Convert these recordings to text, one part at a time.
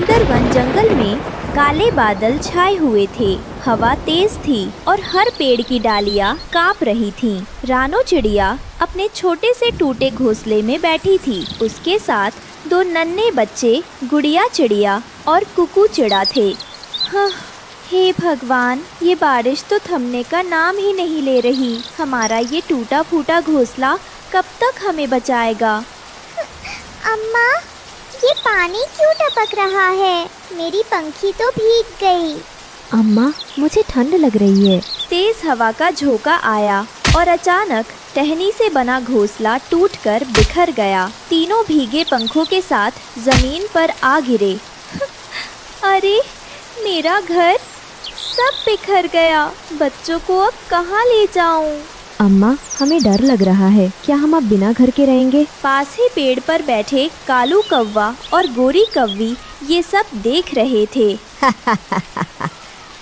सुंदर वन जंगल में काले बादल छाए हुए थे। हवा तेज थी और हर पेड़ की डालियां कांप रही थीं। रानो चिड़िया अपने छोटे से टूटे घोंसले में बैठी थी। उसके साथ दो नन्हे बच्चे गुड़िया चिड़िया और कुकू चिड़ा थे। हे भगवान, ये बारिश तो थमने का नाम ही नहीं ले रही। हमारा ये टूटा फूटा घोंसला कब तक हमें बचाएगा? अम्मा, ये पानी क्यों टपक रहा है? मेरी पंखी तो भीग गई। अम्मा, मुझे ठंड लग रही है। तेज हवा का झोंका आया और अचानक टहनी से बना घोंसला टूटकर बिखर गया। तीनों भीगे पंखों के साथ जमीन पर आ गिरे। अरे, मेरा घर सब बिखर गया। बच्चों को अब कहाँ ले जाऊं? अम्मा, हमें डर लग रहा है। क्या हम अब बिना घर के रहेंगे? पास ही पेड़ पर बैठे कालू कौवा और गोरी कौवी ये सब देख रहे थे।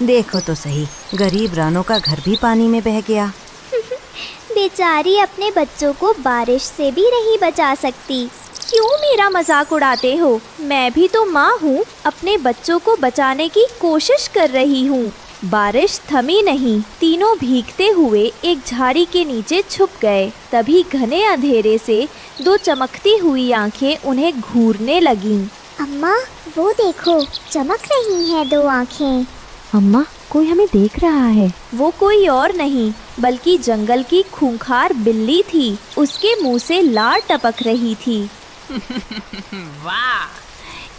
देखो तो सही, गरीब रानो का घर भी पानी में बह गया। बेचारी अपने बच्चों को बारिश से भी नहीं बचा सकती। क्यों मेरा मजाक उड़ाते हो? मैं भी तो माँ हूँ, अपने बच्चों को बचाने की कोशिश कर रही हूँ। बारिश थमी नहीं। तीनों भीगते हुए एक झाड़ी के नीचे छुप गए। तभी घने अंधेरे से दो चमकती हुई आंखें उन्हें घूरने लगीं। अम्मा, वो देखो, चमक रही हैं दो आंखें। अम्मा, कोई हमें देख रहा है। वो कोई और नहीं बल्कि जंगल की खूंखार बिल्ली थी। उसके मुंह से लार टपक रही थी। वाह,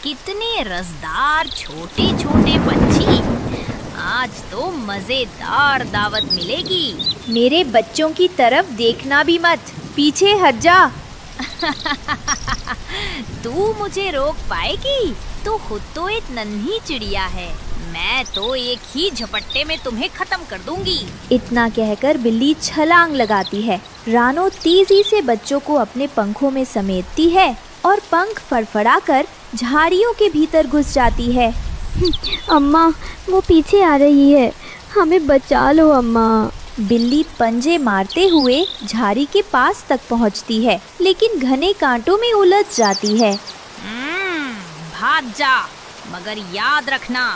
कितने रसदार छोटे छोटे पंछी। आज तो मजेदार दावत मिलेगी। मेरे बच्चों की तरफ देखना भी मत, पीछे हट जा। तू मुझे रोक पाएगी? तू खुद तो एक नन्ही चिड़िया है। मैं तो एक ही झपट्टे में तुम्हें खत्म कर दूंगी। इतना कहकर बिल्ली छलांग लगाती है। रानो तेजी से बच्चों को अपने पंखों में समेटती है और पंख फड़फड़ाकर झाड़ियों के भीतर घुस जाती है। अम्मा, वो पीछे आ रही है, हमें बचा लो अम्मा। बिल्ली पंजे मारते हुए झाड़ी के पास तक पहुंचती है, लेकिन घने कांटों में उलझ जाती है। भाग जा, मगर याद रखना,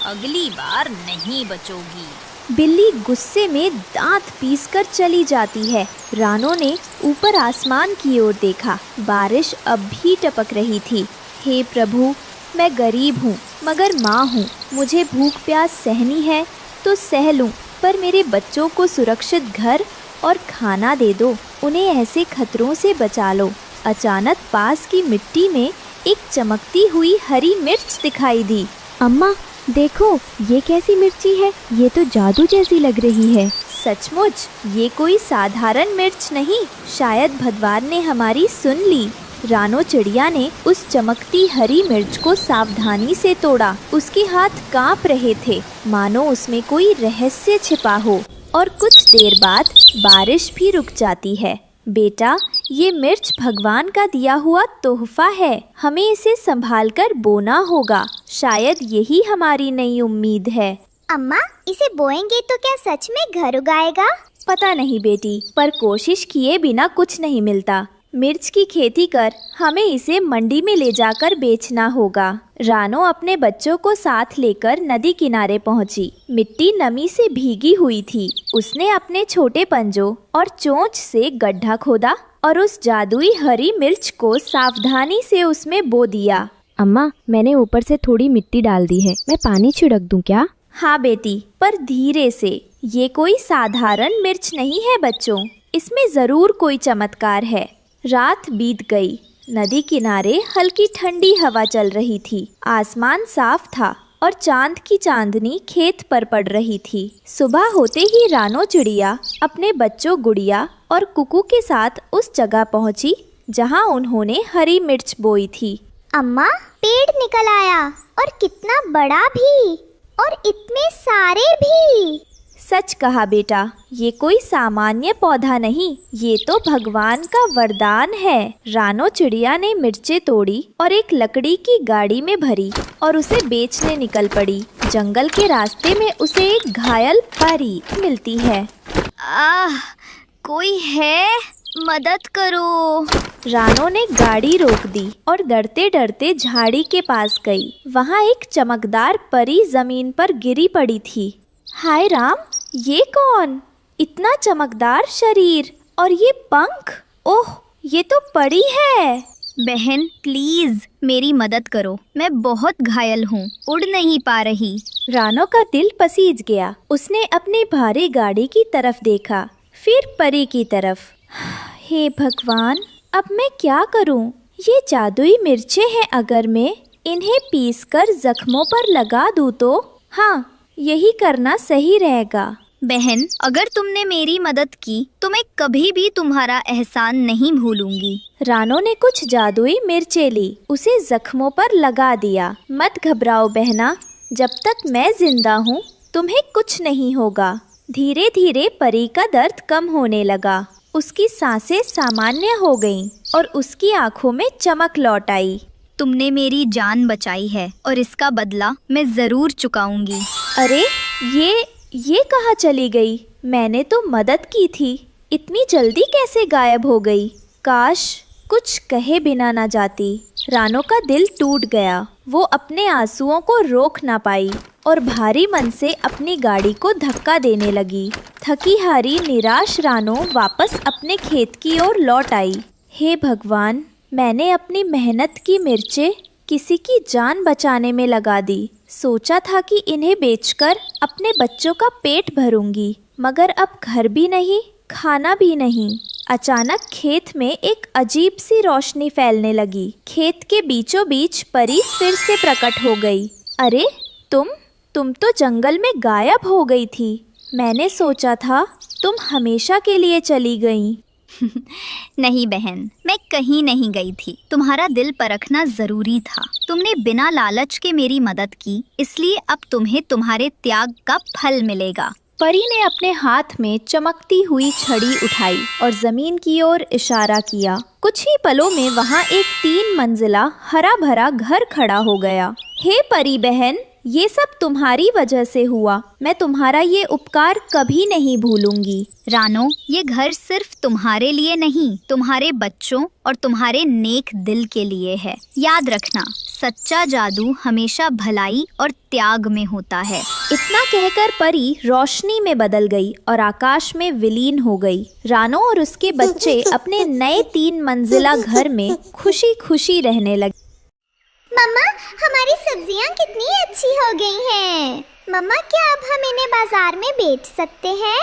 अगली बार नहीं बचोगी। बिल्ली गुस्से में दांत पीसकर चली जाती है। रानो ने ऊपर आसमान की ओर देखा। बारिश अब भी टपक रही थी। हे प्रभु, मैं गरीब हूँ मगर माँ हूँ। मुझे भूख प्यास सहनी है तो सह लूँ, पर मेरे बच्चों को सुरक्षित घर और खाना दे दो। उन्हें ऐसे खतरों से बचा लो। अचानक पास की मिट्टी में एक चमकती हुई हरी मिर्च दिखाई दी। अम्मा, देखो, ये कैसी मिर्ची है? ये तो जादू जैसी लग रही है। सचमुच, ये कोई साधारण मिर्च नहीं। शायद भगवान ने हमारी सुन ली। रानो चिड़िया ने उस चमकती हरी मिर्च को सावधानी से तोड़ा। उसके हाथ कांप रहे थे, मानो उसमें कोई रहस्य छिपा हो। और कुछ देर बाद बारिश भी रुक जाती है। बेटा, ये मिर्च भगवान का दिया हुआ तोहफा है। हमें इसे संभालकर बोना होगा। शायद यही हमारी नई उम्मीद है। अम्मा, इसे बोएंगे तो क्या सच में घर उगाएगा? पता नहीं बेटी, पर कोशिश किए बिना कुछ नहीं मिलता। मिर्च की खेती कर हमें इसे मंडी में ले जाकर बेचना होगा। रानो अपने बच्चों को साथ लेकर नदी किनारे पहुंची। मिट्टी नमी से भीगी हुई थी। उसने अपने छोटे पंजों और चोंच से गड्ढा खोदा और उस जादुई हरी मिर्च को सावधानी से उसमें बो दिया। अम्मा, मैंने ऊपर से थोड़ी मिट्टी डाल दी है। मैं पानी छिड़क दूं क्या? हाँ बेटी, पर धीरे से। ये कोई साधारण मिर्च नहीं है बच्चों, इसमें जरूर कोई चमत्कार है। रात बीत गई। नदी किनारे हल्की ठंडी हवा चल रही थी। आसमान साफ था और चांद की चांदनी खेत पर पड़ रही थी। सुबह होते ही रानो चिड़िया अपने बच्चों गुड़िया और कुकू के साथ उस जगह पहुंची जहां उन्होंने हरी मिर्च बोई थी। अम्मा, पेड़ निकल आया, और कितना बड़ा भी, और इतने सारे भी। सच कहा बेटा, ये कोई सामान्य पौधा नहीं, ये तो भगवान का वरदान है। रानो चिड़िया ने मिर्चें तोड़ी और एक लकड़ी की गाड़ी में भरी और उसे बेचने निकल पड़ी। जंगल के रास्ते में उसे एक घायल परी मिलती है। कोई है? मदद करो। रानो ने गाड़ी रोक दी और डरते डरते झाड़ी के पास गई। वहाँ एक चमकदार परी जमीन पर गिरी पड़ी थी। हाय राम, ये कौन? इतना चमकदार शरीर और ये पंख! ओह, ये तो परी है। बहन प्लीज मेरी मदद करो, मैं बहुत घायल हूँ, उड़ नहीं पा रही। रानो का दिल पसीज गया। उसने अपनी भारी गाड़ी की तरफ देखा, फिर परी की तरफ। हे भगवान, अब मैं क्या करूं? ये जादुई मिर्चें हैं, अगर मैं इन्हें पीसकर जख्मों पर लगा दूं तो? हाँ, यही करना सही रहेगा। बहन, अगर तुमने मेरी मदद की तो मैं कभी भी तुम्हारा एहसान नहीं भूलूंगी। रानो ने कुछ जादुई मिर्चें ली, उसे जख्मों पर लगा दिया। मत घबराओ बहना, जब तक मैं जिंदा हूँ तुम्हें कुछ नहीं होगा। धीरे धीरे परी का दर्द कम होने लगा। उसकी सांसें सामान्य हो गईं और उसकी आंखों में चमक लौट आई। तुमने मेरी जान बचाई है और इसका बदला मैं जरूर चुकाऊंगी। अरे ये कहाँ चली गई? मैंने तो मदद की थी, इतनी जल्दी कैसे गायब हो गई? काश कुछ कहे बिना ना जाती। रानो का दिल टूट गया। वो अपने आंसुओं को रोक ना पाई और भारी मन से अपनी गाड़ी को धक्का देने लगी। थकी हारी निराश रानो वापस अपने खेत की ओर लौट आई। हे भगवान, मैंने अपनी मेहनत की मिर्चें किसी की जान बचाने में लगा दी। सोचा था कि इन्हें बेचकर अपने बच्चों का पेट भरूंगी, मगर अब घर भी नहीं, खाना भी नहीं। अचानक खेत में एक अजीब सी रोशनी फैलने लगी। खेत के बीचों बीच परी फिर से प्रकट हो गई। अरे तुम तो जंगल में गायब हो गई थी। मैंने सोचा था तुम हमेशा के लिए चली गई। नहीं बहन, मैं कहीं नहीं गई थी। तुम्हारा दिल परखना जरूरी था। तुमने बिना लालच के मेरी मदद की, इसलिए अब तुम्हें तुम्हारे त्याग का फल मिलेगा। परी ने अपने हाथ में चमकती हुई छड़ी उठाई और जमीन की ओर इशारा किया। कुछ ही पलों में वहाँ एक 3 मंजिला हरा भरा घर खड़ा हो गया। हे परी बहन, ये सब तुम्हारी वजह से हुआ। मैं तुम्हारा ये उपकार कभी नहीं भूलूंगी। रानो, ये घर सिर्फ तुम्हारे लिए नहीं, तुम्हारे बच्चों और तुम्हारे नेक दिल के लिए है। याद रखना, सच्चा जादू हमेशा भलाई और त्याग में होता है। इतना कहकर परी रोशनी में बदल गई और आकाश में विलीन हो गई। रानो और उसके बच्चे अपने नए 3 मंजिला घर में खुशी खुशी रहने लगे। मम्मा, हमारी सब्जियां कितनी अच्छी हो गई हैं। मम्मा, क्या अब हम इन्हें बाजार में बेच सकते हैं?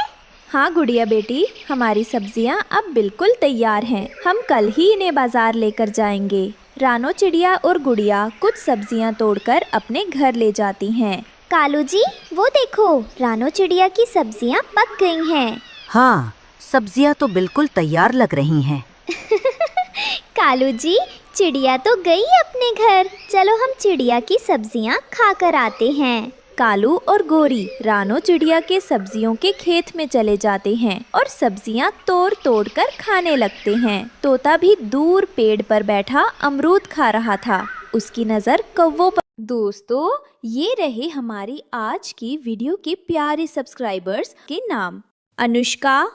हाँ गुड़िया बेटी, हमारी सब्जियां अब बिल्कुल तैयार हैं। हम कल ही इन्हें बाजार लेकर जाएंगे। रानो चिड़िया और गुड़िया कुछ सब्जियां तोड़कर अपने घर ले जाती हैं। कालू जी, वो देखो, रानो चिड़िया की सब्जियां पक गई हैं। हाँ, सब्जियां तो बिल्कुल तैयार लग रही हैं। कालू जी, चिड़िया तो गई अपने घर। चलो हम चिड़िया की सब्जियां खाकर आते हैं। कालू और गोरी रानो चिड़िया के सब्जियों के खेत में चले जाते हैं और सब्जियां तोड़ तोड़ कर खाने लगते हैं। तोता भी दूर पेड़ पर बैठा अमरूद खा रहा था। उसकी नज़र कौवों पर। दोस्तों, ये रहे हमारी आज की वीडियो के प्यारे सब्सक्राइबर्स के नाम। अनुष्का,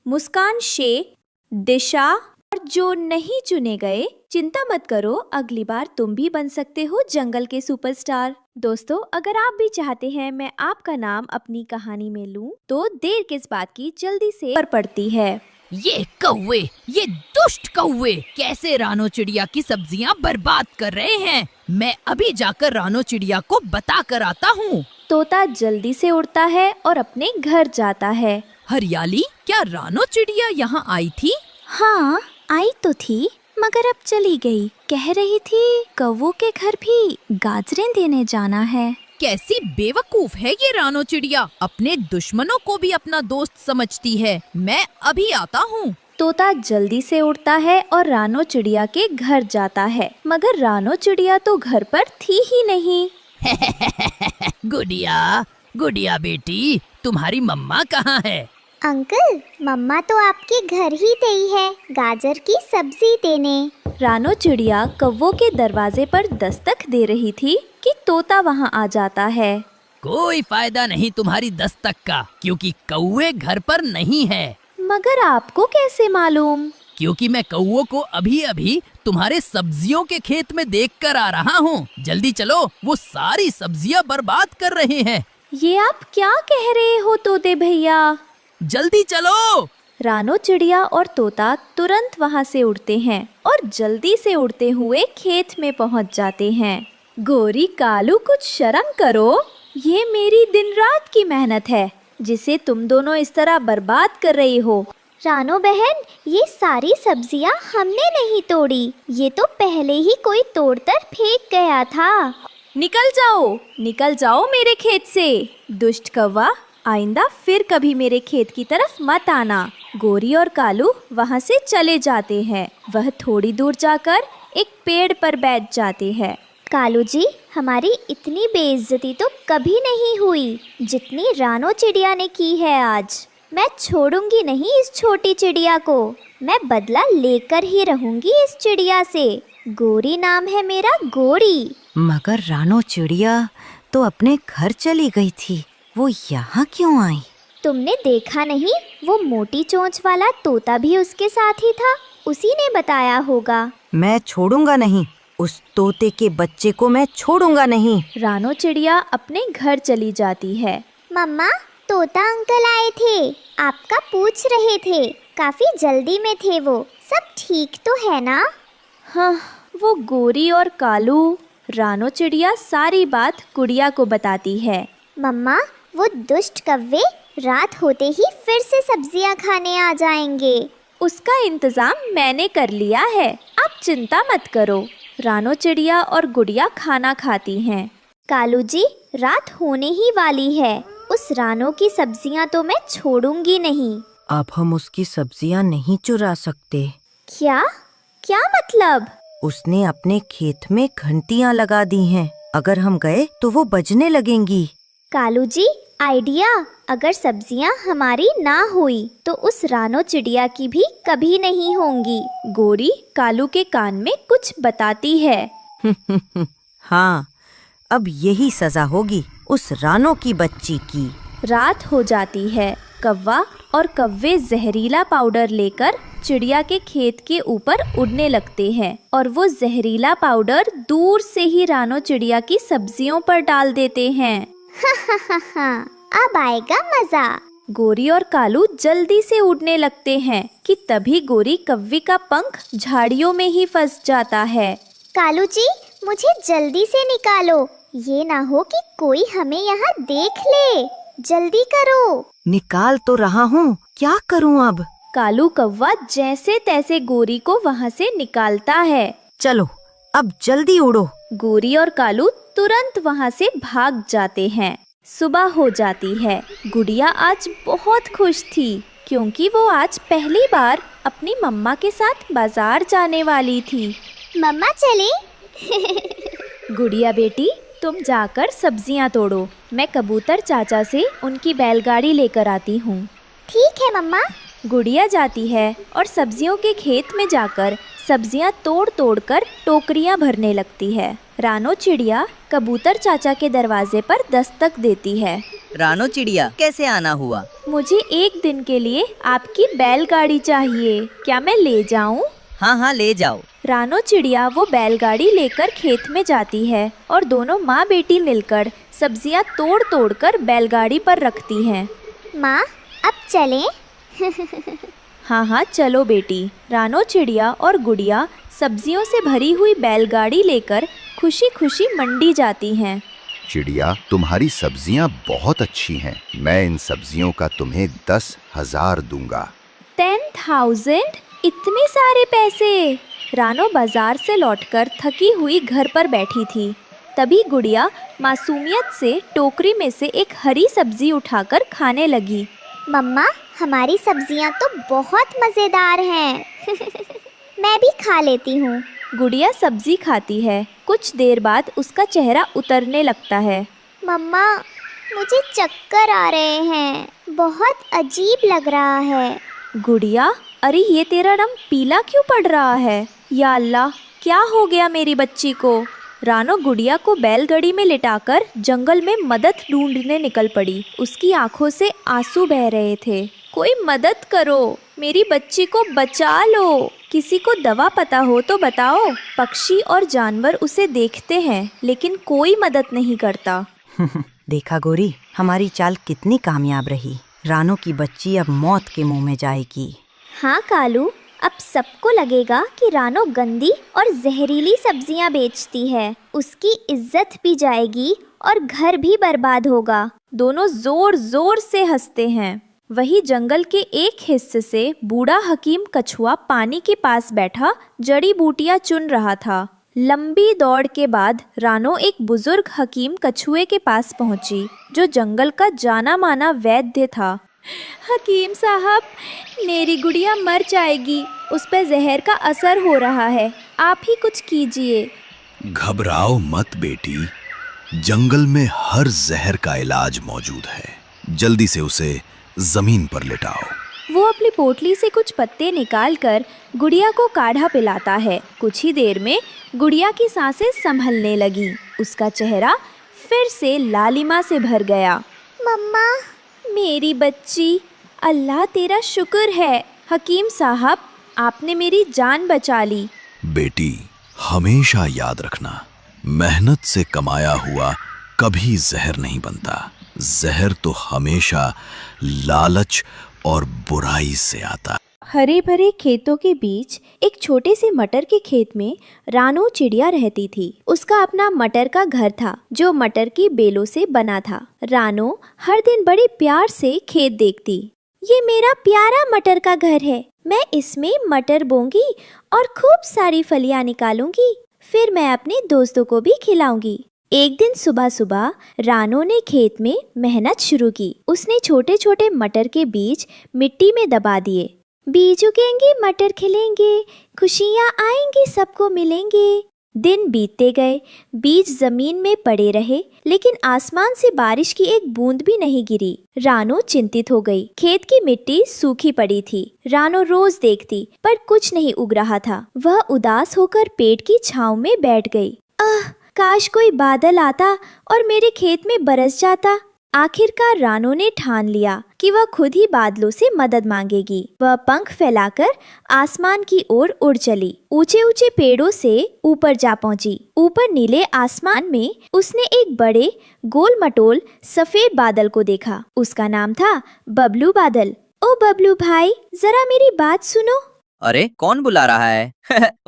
मुस्कान शेख, दिशा और जो नहीं चुने गए, चिंता मत करो, अगली बार तुम भी बन सकते हो जंगल के सुपरस्टार। दोस्तों, अगर आप भी चाहते हैं मैं आपका नाम अपनी कहानी में लूं, तो देर किस बात की, जल्दी से पर पड़ती है। ये कौवे, ये दुष्ट कौवे कैसे रानो चिड़िया की सब्जियां बर्बाद कर रहे हैं। मैं अभी जाकर रानो चिड़िया को बता कर आता हूँ। तोता जल्दी से उड़ता है और अपने घर जाता है। हरियाली, क्या रानो चिड़िया यहाँ आई थी? हाँ, आई तो थी, मगर अब चली गई। कह रही थी कौवों के घर भी गाजरें देने जाना है। कैसी बेवकूफ है ये रानो चिड़िया, अपने दुश्मनों को भी अपना दोस्त समझती है। मैं अभी आता हूँ। तोता जल्दी से उड़ता है और रानो चिड़िया के घर जाता है, मगर रानो चिड़िया तो घर पर थी ही नहीं। गुड़िया, गुड़िया बेटी, तुम्हारी मम्मा कहाँ है? अंकल, मम्मा तो आपके घर ही गई है गाजर की सब्जी देने। रानो चिड़िया कौवों के दरवाजे पर दस्तक दे रही थी कि तोता वहाँ आ जाता है। कोई फायदा नहीं तुम्हारी दस्तक का, क्योंकि कौवे घर पर नहीं है। मगर आपको कैसे मालूम? क्योंकि मैं कौओं को अभी अभी तुम्हारे सब्जियों के खेत में देखकर आ रहा हूँ। जल्दी चलो, वो सारी सब्जियाँ बर्बाद कर रहे हैं। ये आप क्या कह रहे हो तोते भैया? जल्दी चलो। रानो चिड़िया और तोता तुरंत वहाँ से उड़ते हैं और जल्दी से उड़ते हुए खेत में पहुँच जाते हैं। गोरी कालू, कुछ शर्म करो, ये मेरी दिन रात की मेहनत है जिसे तुम दोनों इस तरह बर्बाद कर रही हो। रानो बहन, ये सारी सब्जियां हमने नहीं तोड़ी, ये तो पहले ही कोई तोड़कर फेंक गया था। निकल जाओ मेरे खेत से। दुष्ट कौवा, आइंदा फिर कभी मेरे खेत की तरफ मत आना। गोरी और कालू वहाँ से चले जाते हैं। वह थोड़ी दूर जाकर एक पेड़ पर बैठ जाते हैं। कालू जी, हमारी इतनी बेइज्जती तो कभी नहीं हुई जितनी रानो चिड़िया ने की है आज। मैं छोड़ूंगी नहीं इस छोटी चिड़िया को। मैं बदला लेकर ही रहूंगी इस चिड़िया से। गोरी नाम है मेरा, गोरी। मगर रानो चिड़िया तो अपने घर चली गई थी, वो यहाँ क्यों आई? तुमने देखा नहीं, वो मोटी चोंच वाला तोता भी उसके साथ ही था, उसी ने बताया होगा। मैं छोड़ूंगा नहीं, उस तोते के बच्चे को मैं छोड़ूंगा नहीं। रानो चिड़िया अपने घर चली जाती है। मम्मा, तोता अंकल आए थे, आपका पूछ रहे थे। काफी जल्दी में थे वो। सब ठीक तो है ना? हाँ, वो गोरी और कालू। रानो चिड़िया सारी बात गुड़िया को बताती है। मम्मा, वो दुष्ट कव्वे रात होते ही फिर से सब्जियां खाने आ जाएंगे। उसका इंतजाम मैंने कर लिया है, आप चिंता मत करो। रानो चिड़िया और गुड़िया खाना खाती हैं। कालू जी, रात होने ही वाली है, उस रानो की सब्जियां तो मैं छोड़ूंगी नहीं। अब हम उसकी सब्जियां नहीं चुरा सकते। क्या क्या मतलब? उसने अपने खेत में घंटियां लगा दी हैं। अगर हम गए तो वो बजने लगेंगी। कालू जी, आइडिया। अगर सब्जियां हमारी ना हुई तो उस रानो चिड़िया की भी कभी नहीं होंगी। गोरी कालू के कान में कुछ बताती है। हाँ, अब यही सजा होगी उस रानो की बच्ची की। रात हो जाती है। कौवा और कव्वे जहरीला पाउडर लेकर चिड़िया के खेत के ऊपर उड़ने लगते हैं और वो जहरीला पाउडर दूर से ही रानो चिड़िया की सब्जियों पर डाल देते हैं। अब आएगा मजा। गोरी और कालू जल्दी से उड़ने लगते हैं कि तभी गोरी कव्वे का पंख झाड़ियों में ही फंस जाता है। कालू जी, मुझे जल्दी से निकालो, ये ना हो कि कोई हमें यहाँ देख ले। जल्दी करो। निकाल तो रहा हूँ, क्या करूँ अब? कालू कौवा जैसे तैसे गोरी को वहाँ से निकालता है। चलो अब जल्दी उड़ो। गोरी और कालू तुरंत वहाँ से भाग जाते हैं। सुबह हो जाती है। गुड़िया आज बहुत खुश थी क्योंकि वो आज पहली बार अपनी मम्मा के साथ बाजार जाने वाली थी। मम्मा चले? गुड़िया बेटी, तुम जाकर सब्जियां तोड़ो, मैं कबूतर चाचा से उनकी बैलगाड़ी लेकर आती हूँ। ठीक है मम्मा। गुड़िया जाती है और सब्जियों के खेत में जाकर सब्जियां तोड़ तोड़ कर टोकरियां भरने लगती है। रानो चिड़िया कबूतर चाचा के दरवाजे पर दस्तक देती है। रानो चिड़िया, कैसे आना हुआ? मुझे एक दिन के लिए आपकी बैलगाड़ी चाहिए, क्या मैं ले जाऊं? हाँ हाँ, ले जाओ। रानो चिड़िया वो बैलगाड़ी लेकर खेत में जाती है और दोनों माँ बेटी मिलकर सब्जियां तोड़ तोड़ कर बैलगाड़ी पर रखती हैं। माँ, अब चलें? हाँ हाँ, चलो बेटी। रानो चिड़िया और गुड़िया सब्जियों से भरी हुई बैलगाड़ी लेकर खुशी खुशी मंडी जाती हैं। चिड़िया, तुम्हारी सब्जियां बहुत अच्छी हैं। मैं इन सब्जियों का तुम्हें 10,000 दूंगा। 10,000? इतने सारे पैसे? रानो बाजार से लौटकर थकी हुई घर पर बैठी थी। तभी गुड़िया मासूमियत से टोकरी में से एक हरी सब्जी उठाकर खाने लगी। मम्मा, हमारी सब्जियां तो बहुत मजेदार हैं। मैं भी खा लेती हूँ। गुड़िया सब्जी खाती है। कुछ देर बाद उसका चेहरा उतरने लगता है। मम्मा, मुझे चक्कर आ रहे हैं, बहुत अजीब लग रहा है। गुड़िया, अरे ये तेरा रंग पीला क्यों पड़ रहा है? या अल्लाह, क्या हो गया मेरी बच्ची को? रानो गुड़िया को बैलगाड़ी में लिटाकर जंगल में मदद ढूंढने निकल पड़ी। उसकी आंखों से आंसू बह रहे थे। कोई मदद करो। मेरी बच्ची को बचा लो। किसी को दवा पता हो तो बताओ। पक्षी और जानवर उसे देखते हैं लेकिन कोई मदद नहीं करता। देखा गोरी, हमारी चाल कितनी कामयाब रही। रानो की बच्ची अब मौत के मुंह में जाएगी। हाँ कालू, अब सबको लगेगा कि रानो गंदी और जहरीली सब्जियां बेचती है। उसकी इज्जत भी जाएगी और घर भी बर्बाद होगा। दोनों जोर जोर से हंसते हैं। वही जंगल के एक हिस्से से बूढ़ा हकीम कछुआ पानी के पास बैठा जड़ी बूटियां चुन रहा था। लंबी दौड़ के बाद रानो एक बुजुर्ग हकीम कछुए के पास पहुंची, जो जंगल का जाना माना वैद्य था। हकीम साहब, मेरी गुड़िया मर जाएगी। उस पर जहर का असर हो रहा है, आप ही कुछ कीजिए। घबराओ मत बेटी, जंगल में हर जहर का इलाज मौजूद है। जल्दी से उसे जमीन पर लिटाओ। वो अपनी पोटली से कुछ पत्ते निकालकर गुड़िया को काढ़ा पिलाता है। कुछ ही देर में गुड़िया की सांसें संभलने लगी। उसका चेहरा फिर से लालिमा से भर गया। मम्मा, मेरी बच्ची, अल्लाह तेरा शुक्र है। हकीम साहब, आपने मेरी जान बचा ली। बेटी, हमेशा याद रखना, मेहनत से कमाया हुआ कभी जहर नहीं बनता। जहर तो हमेशा लालच और बुराई से आता। हरे भरे खेतों के बीच एक छोटे से मटर के खेत में रानो चिड़िया रहती थी। उसका अपना मटर का घर था, जो मटर की बेलों से बना था। रानो हर दिन बड़े प्यार से खेत देखती। ये मेरा प्यारा मटर का घर है। मैं इसमें मटर बोऊंगी और खूब सारी फलियां निकालूंगी। फिर मैं अपने दोस्तों को भी खिलाऊंगी। एक दिन सुबह सुबह रानो ने खेत में मेहनत शुरू की। उसने छोटे छोटे मटर के बीज मिट्टी में दबा दिए। बीज उगेंगे, मटर खिलेंगे, खुशियाँ आएंगी, सबको मिलेंगे। दिन बीतते गए, बीज जमीन में पड़े रहे, लेकिन आसमान से बारिश की एक बूंद भी नहीं गिरी। रानो चिंतित हो गई। खेत की मिट्टी सूखी पड़ी थी। रानो रोज देखती, पर कुछ नहीं उग रहा था। वह उदास होकर पेड़ की छांव में बैठ गई। काश कोई बादल आता और मेरे खेत में बरस जाता। आखिरकार रानो ने ठान लिया कि वह खुद ही बादलों से मदद मांगेगी। वह पंख फैलाकर आसमान की ओर उड़ चली। ऊंचे ऊंचे पेड़ों से ऊपर जा पहुंची। ऊपर नीले आसमान में उसने एक बड़े गोल मटोल सफेद बादल को देखा। उसका नाम था बबलू बादल। ओ बबलू भाई, जरा मेरी बात सुनो। अरे, कौन बुला रहा है?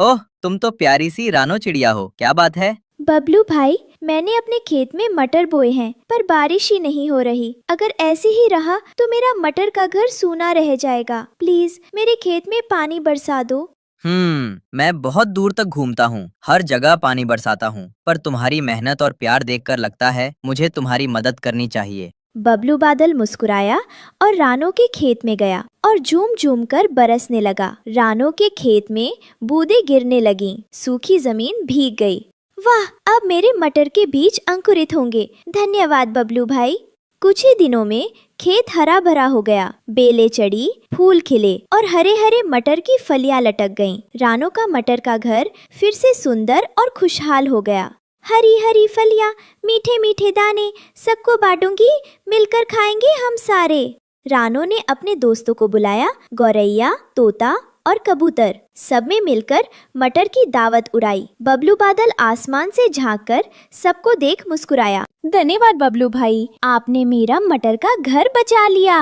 ओह, तुम तो प्यारी सी रानो चिड़िया हो। क्या बात है? बबलू भाई, मैंने अपने खेत में मटर बोए हैं, पर बारिश ही नहीं हो रही। अगर ऐसे ही रहा तो मेरा मटर का घर सूना रह जाएगा। प्लीज मेरे खेत में पानी बरसा दो। मैं बहुत दूर तक घूमता हूँ, हर जगह पानी बरसाता हूँ, पर तुम्हारी मेहनत और प्यार देखकर लगता है मुझे तुम्हारी मदद करनी चाहिए। बबलू बादल मुस्कुराया और रानो के खेत में गया और झूम झूम कर बरसने लगा। रानो के खेत में बूंदें गिरने लगीं। सूखी जमीन भीग गई। वाह, अब मेरे मटर के बीज अंकुरित होंगे। धन्यवाद बबलू भाई। कुछ ही दिनों में खेत हरा भरा हो गया। बेलें चढ़ी, फूल खिले और हरे हरे मटर की फलियां लटक गईं। रानो का मटर का घर फिर से सुंदर और खुशहाल हो गया। हरी हरी फलियां, मीठे मीठे दाने, सबको बांटूंगी, मिलकर खाएंगे हम सारे। रानो ने अपने दोस्तों को बुलाया। गौरैया, तोता और कबूतर सब में मिलकर मटर की दावत उड़ाई। बबलू बादल आसमान से झांककर सबको देख मुस्कुराया। धन्यवाद बबलू भाई, आपने मेरा मटर का घर बचा लिया।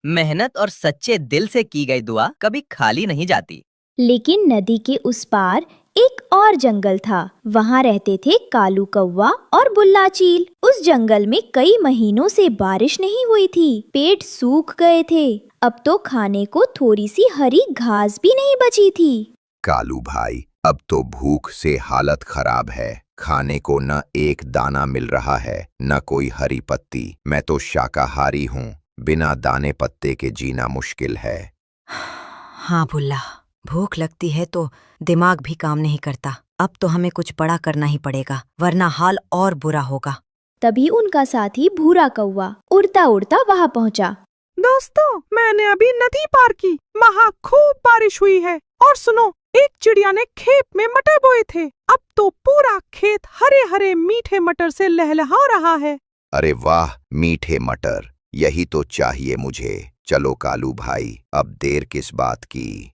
मेहनत और सच्चे दिल से की गई दुआ कभी खाली नहीं जाती। लेकिन नदी के उस पार एक और जंगल था। वहाँ रहते थे कालू कौवा और बुल्ला चील। उस जंगल में कई महीनों से बारिश नहीं हुई थी। पेड़ सूख गए थे। अब तो खाने को थोड़ी सी हरी घास भी नहीं बची थी। कालू भाई, अब तो भूख से हालत खराब है। खाने को न एक दाना मिल रहा है, न कोई हरी पत्ती। मैं तो शाकाहारी हूँ। बिना दाने पत्ते के जीना मुश्किल है। हाँ बुल्ला, भूख लगती है तो दिमाग भी काम नहीं करता। अब तो हमें कुछ बड़ा करना ही पड़ेगा, वरना हाल और बुरा होगा। तभी उनका साथी भूरा कौवा उड़ता उड़ता वहाँ पहुँचा। दोस्तों, मैंने अभी नदी पार की। वहाँ खूब बारिश हुई है। और सुनो, एक चिड़िया ने खेत में मटर बोए थे। अब तो पूरा खेत हरे हरे मीठे मटर से लहलहा रहा है। अरे वाह, मीठे मटर! यही तो चाहिए मुझे। चलो कालू भाई, अब देर किस बात की।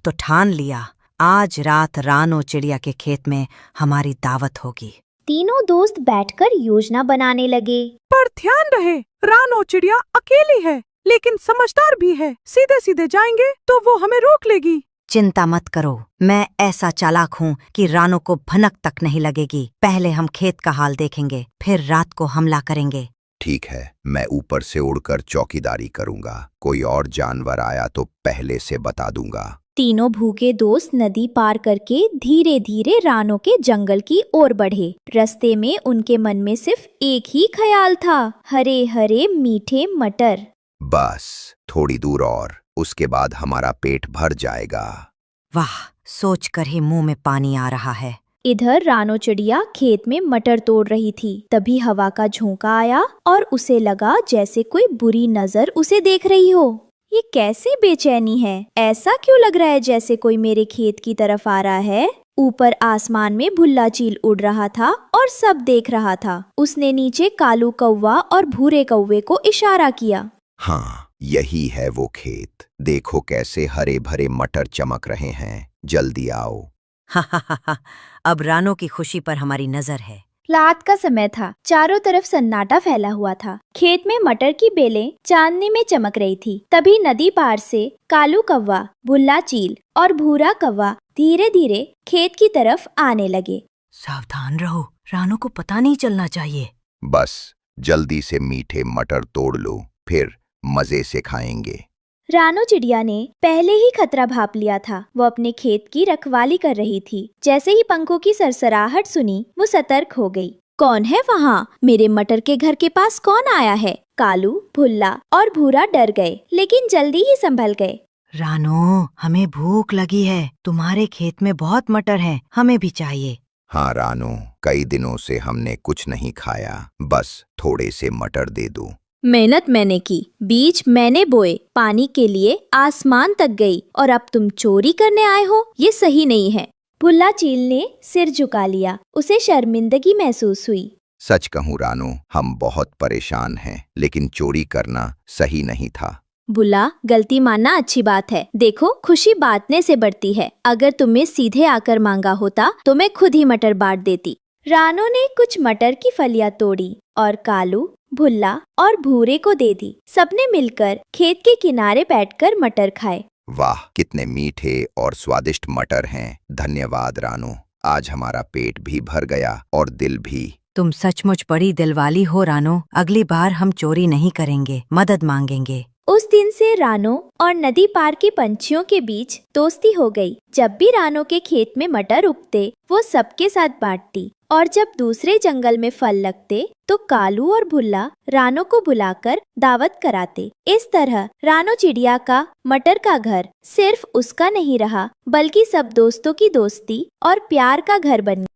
तो ठान लिया, आज रात रानो चिड़िया के खेत में हमारी दावत होगी। तीनों दोस्त बैठकर योजना बनाने लगे। पर ध्यान रहे, रानो चिड़िया अकेली है लेकिन समझदार भी है। सीधे सीधे जाएंगे तो वो हमें रोक लेगी। चिंता मत करो, मैं ऐसा चालाक हूँ कि रानो को भनक तक नहीं लगेगी। पहले हम खेत का हाल देखेंगे, फिर रात को हमला करेंगे। ठीक है, मैं ऊपर से उड़कर चौकीदारी करूंगा। कोई और जानवर आया तो पहले से बता दूंगा। तीनों भूखे दोस्त नदी पार करके धीरे धीरे रानो के जंगल की ओर बढ़े। रास्ते में उनके मन में सिर्फ एक ही ख्याल था, हरे हरे मीठे मटर। बस थोड़ी दूर और, उसके बाद हमारा पेट भर जाएगा। वाह, सोचकर ही मुंह में पानी आ रहा है। इधर रानो चिड़िया खेत में मटर तोड़ रही थी। तभी हवा का झोंका आया और उसे लगा जैसे कोई बुरी नजर उसे देख रही हो। ये कैसी बेचैनी है, ऐसा क्यों लग रहा है जैसे कोई मेरे खेत की तरफ आ रहा है। ऊपर आसमान में भुल्ला चील उड़ रहा था और सब देख रहा था। उसने नीचे कालू कौवा और भूरे कौवे को इशारा किया। हाँ, यही है वो खेत। देखो कैसे हरे भरे मटर चमक रहे हैं। जल्दी आओ। अब रानो की खुशी पर हमारी नजर है। रात का समय था, चारों तरफ सन्नाटा फैला हुआ था। खेत में मटर की बेलें चांदनी में चमक रही थी। तभी नदी पार से कालू कौवा, भुल्ला चील और भूरा कौवा धीरे धीरे खेत की तरफ आने लगे। सावधान रहो, रानो को पता नहीं चलना चाहिए। बस जल्दी से मीठे मटर तोड़ लो, फिर मजे से खाएंगे। रानो चिड़िया ने पहले ही खतरा भाप लिया था। वो अपने खेत की रखवाली कर रही थी। जैसे ही पंखों की सरसराहट सुनी, वो सतर्क हो गई। कौन है वहाँ? मेरे मटर के घर के पास कौन आया है? कालू, भुल्ला और भूरा डर गए, लेकिन जल्दी ही संभल गए। रानो, हमें भूख लगी है। तुम्हारे खेत में बहुत मटर हैं, हमें भी चाहिए। हाँ रानो, कई दिनों से हमने कुछ नहीं खाया। बस थोड़े से मटर दे दो। मेहनत मैंने की, बीज मैंने बोए, पानी के लिए आसमान तक गई, और अब तुम चोरी करने आए हो? ये सही नहीं है। भुल्ला चील ने सिर झुका लिया। उसे शर्मिंदगी महसूस हुई। सच कहूँ रानो, हम बहुत परेशान हैं, लेकिन चोरी करना सही नहीं था। बुल्ला, गलती मानना अच्छी बात है। देखो, खुशी बांटने से बढ़ती है। अगर तुम्हें सीधे आकर मांगा होता तो मैं खुद ही मटर बांट देती। रानो ने कुछ मटर की फलियां तोड़ी और कालू, भुल्ला और भूरे को दे दी। सबने मिलकर खेत के किनारे बैठकर मटर खाए। वाह, कितने मीठे और स्वादिष्ट मटर हैं। धन्यवाद रानो, आज हमारा पेट भी भर गया और दिल भी। तुम सचमुच बड़ी दिलवाली हो रानो। अगली बार हम चोरी नहीं करेंगे, मदद मांगेंगे। उस दिन से रानो और नदी पार के पंछियों के बीच दोस्ती हो गई। जब भी रानो के खेत में मटर उगते, वो सबके साथ बांटती, और जब दूसरे जंगल में फल लगते तो कालू और भुल्ला रानो को बुलाकर दावत कराते। इस तरह रानो चिड़िया का मटर का घर सिर्फ उसका नहीं रहा, बल्कि सब दोस्तों की दोस्ती और प्यार का घर बन गया।